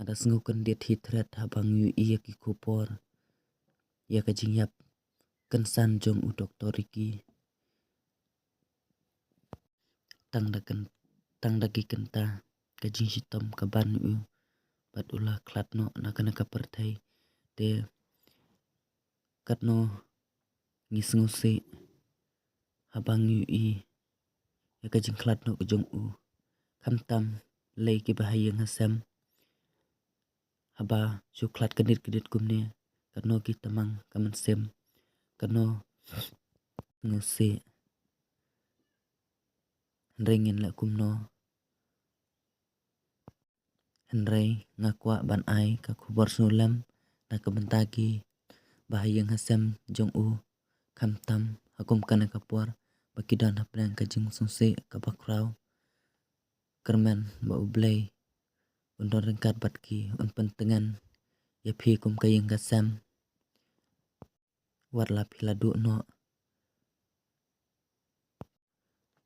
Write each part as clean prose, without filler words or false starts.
ada sengukan dia hitret habang yu iya ki kupor ya kajing yap kensan jong u doktor iki tang dagi kenta kajing hitam kaban u bat ulah klatno nakana kapertai de katno ngisnguse habang yu i ya kajing klatno kejong u kamtam lay ki bahayang hasam haba syuklat kedit kumne katno ki tamang kaman sem katno nguse ringin la kumno Henry ngakwa ban ai ka kubor sulam na kabentagi bahayang hasam jong u kamtam hakum kana kapor bakidan hapnang kajing sungse kabakraw kerman ba ublay undon rengkat batki un pentengan ya phi kum kayeng kasam warla piladu no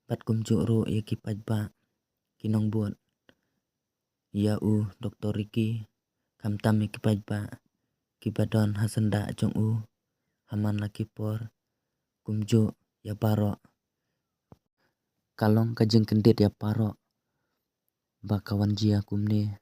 bat kum juro ya ki pajba kinong buat ya u doktor iki kamtam ya ki pajba ki badon hasanda jong u haman laki por kumjo ya paro kalong kajeng kendit ya paro bakawan jia kumne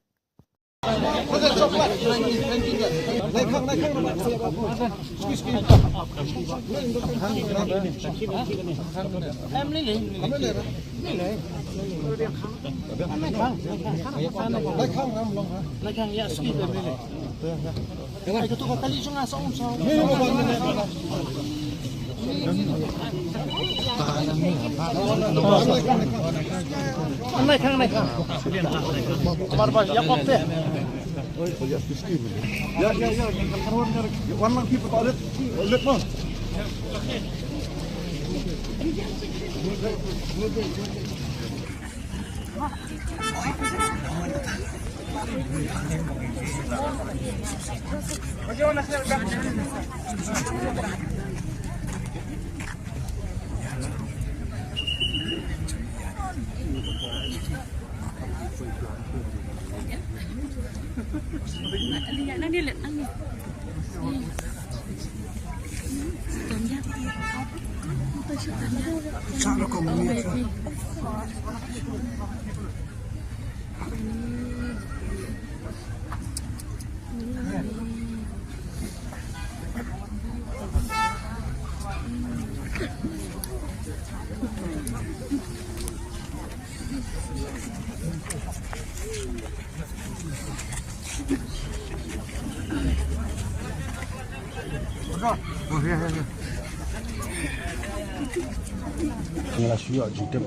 Ila syuk jidep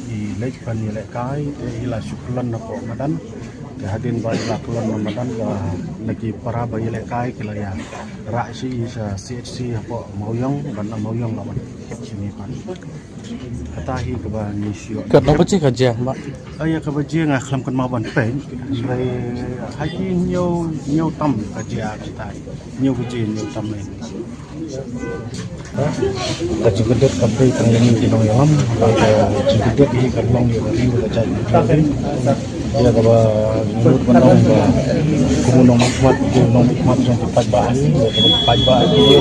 I lek pan ni lek kai ila syuklan na po madan ke hadin ba ila kulon na madan ka lagi para ba lek kai kila ya ra si sa CHC po moyong ban na moyong lawan sini pan katahi ke ba ni syuk kat apa cik aja mbak aya ke ba je nga khlam kan ma ban pen lai haji nhiều tam ka je kita nhiều ke je nhiều tam ni Kajugedet kabri tangling di noyam, kajugedet di kalong di bari berjaya. Dia kaba mulut menong ba kumunong mikmat kunong mikmat yang dipajbaan, pajbaan dia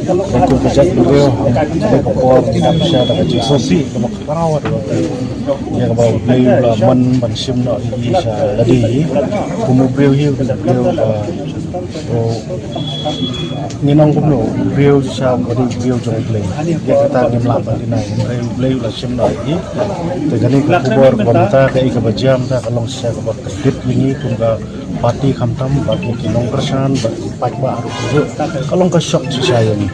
dan itu kerja beliau sampai kapor tidak bisa dapat jisosi kemak perawat. Dia kaba beliau man sim no ini sa ladi, kumu beliau hiu beliau ninong kumno beliau sa bari beliau jong beliau. Dia kata dia melakukan dinai beliau la sim no ini. Tegani kapor banta kai kabajam kalong saya ke kedit ini tunggal pati kamtam bagi kinong kersan bagi pajba harus kalong ke shock saya ni